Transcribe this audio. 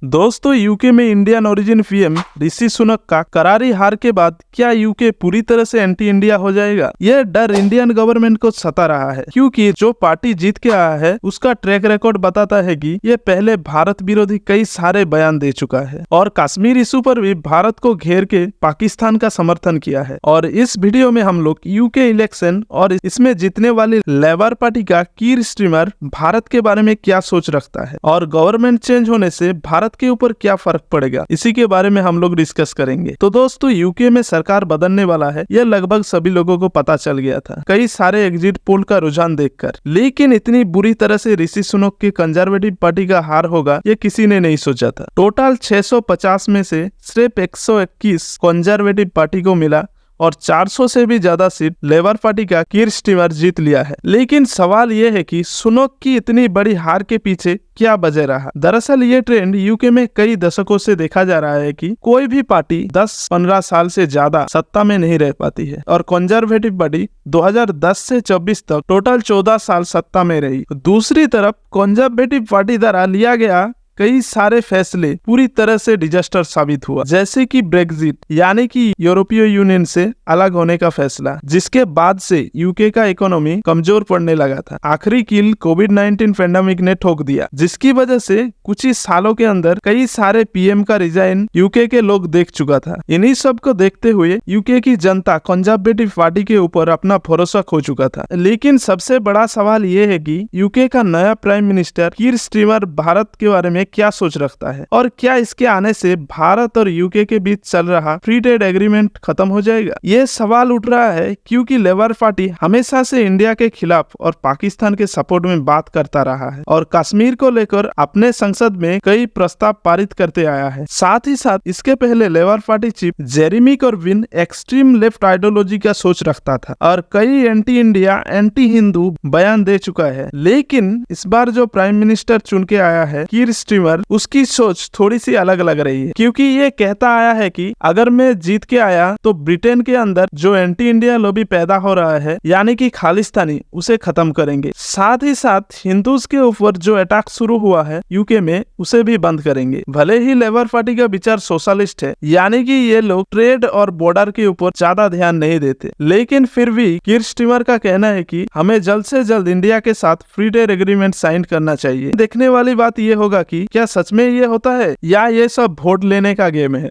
दोस्तों, यूके में Indian origin PM Rishi Sunak का करारी हार के बाद क्या यूके पूरी तरह से एंटी इंडिया हो जाएगा? यह डर इंडियन गवर्नमेंट को सता रहा है, क्योंकि जो पार्टी जीत के आया है उसका ट्रैक रिकॉर्ड बताता है कि यह पहले भारत विरोधी कई सारे बयान दे चुका है और कश्मीर इशू पर भी भारत को घेर के पाकिस्तान का समर्थन किया है। और इस वीडियो में हम लोग यूके इलेक्शन और इसमें जीतने वाली लेबर पार्टी का कीर स्टारमर भारत के बारे में क्या सोच रखता है और गवर्नमेंट चेंज होने से भारत के ऊपर क्या फर्क पड़ेगा, इसी के बारे में हम लोग डिस्कस करेंगे। तो दोस्तों, यूके में सरकार बदलने वाला है, यह लगभग सभी लोगों को पता चल गया था कई सारे एग्जिट पोल का रुझान देखकर। लेकिन इतनी बुरी तरह से ऋषि सुनक की कंजर्वेटिव पार्टी का हार होगा ये किसी ने नहीं सोचा था। टोटल 650 में से सिर्फ 121 कंजर्वेटिव पार्टी को मिला और 400 से भी ज्यादा सीट लेबर पार्टी का कीर स्टारमर जीत लिया है। लेकिन सवाल यह है कि सुनक की इतनी बड़ी हार के पीछे क्या वजह रहा? दरअसल ये ट्रेंड यूके में कई दशकों से देखा जा रहा है कि कोई भी पार्टी 10-15 साल से ज्यादा सत्ता में नहीं रह पाती है और कंजर्वेटिव पार्टी 2010 से 24 तक टोटल 14 साल सत्ता में रही। दूसरी तरफ कंजर्वेटिव पार्टी द्वारा लिया गया कई सारे फैसले पूरी तरह से डिजास्टर साबित हुआ, जैसे कि ब्रेक्जिट यानी कि यूरोपीय यूनियन से अलग होने का फैसला, जिसके बाद से यूके का इकोनॉमी कमजोर पड़ने लगा था। आखिरी कील कोविड-19 पेंडेमिक ने ठोक दिया, जिसकी वजह से कुछ ही सालों के अंदर कई सारे पीएम का रिजाइन यूके के लोग देख चुका था। इन्हीं सब को देखते हुए यूके की जनता कंजर्वेटिव पार्टी के ऊपर अपना भरोसा खो चुका था। लेकिन सबसे बड़ा सवाल ये है कि यूके का नया प्राइम मिनिस्टर कीर स्टारमर भारत के बारे में क्या सोच रखता है और क्या इसके आने से भारत और यूके के बीच चल रहा फ्री ट्रेड एग्रीमेंट खत्म हो जाएगा? ये सवाल उठ रहा है क्योंकि लेबर पार्टी हमेशा से इंडिया के खिलाफ और पाकिस्तान के सपोर्ट में बात करता रहा है और कश्मीर को लेकर अपने संसद में कई प्रस्ताव पारित करते आया है। साथ ही साथ इसके पहले labour party chief Jeremy Corbyn extreme left ideology का सोच रखता था और कई एंटी इंडिया एंटी हिंदू बयान दे चुका है। लेकिन इस बार जो प्राइम मिनिस्टर चुन के आया है कीर स्टारमर, उसकी सोच थोड़ी सी अलग लग रही है, क्योंकि ये कहता आया है कि अगर मैं जीत के आया तो ब्रिटेन के अंदर जो एंटी इंडिया लॉबी पैदा हो रहा है यानी कि खालिस्तानी, उसे खत्म करेंगे। साथ ही साथ हिंदूज के ऊपर जो अटैक शुरू हुआ है यूके में उसे भी बंद करेंगे। भले ही लेबर पार्टी का विचार सोशलिस्ट है, यानी कि ये लोग ट्रेड और बॉर्डर के ऊपर ज्यादा ध्यान नहीं देते, लेकिन फिर भी कीर स्टारमर का कहना है कि हमें जल्द से जल्द इंडिया के साथ फ्री ट्रेड एग्रीमेंट साइन करना चाहिए। देखने वाली बात ये होगा कि क्या सच में ये होता है या ये सब वोट लेने का गेम है।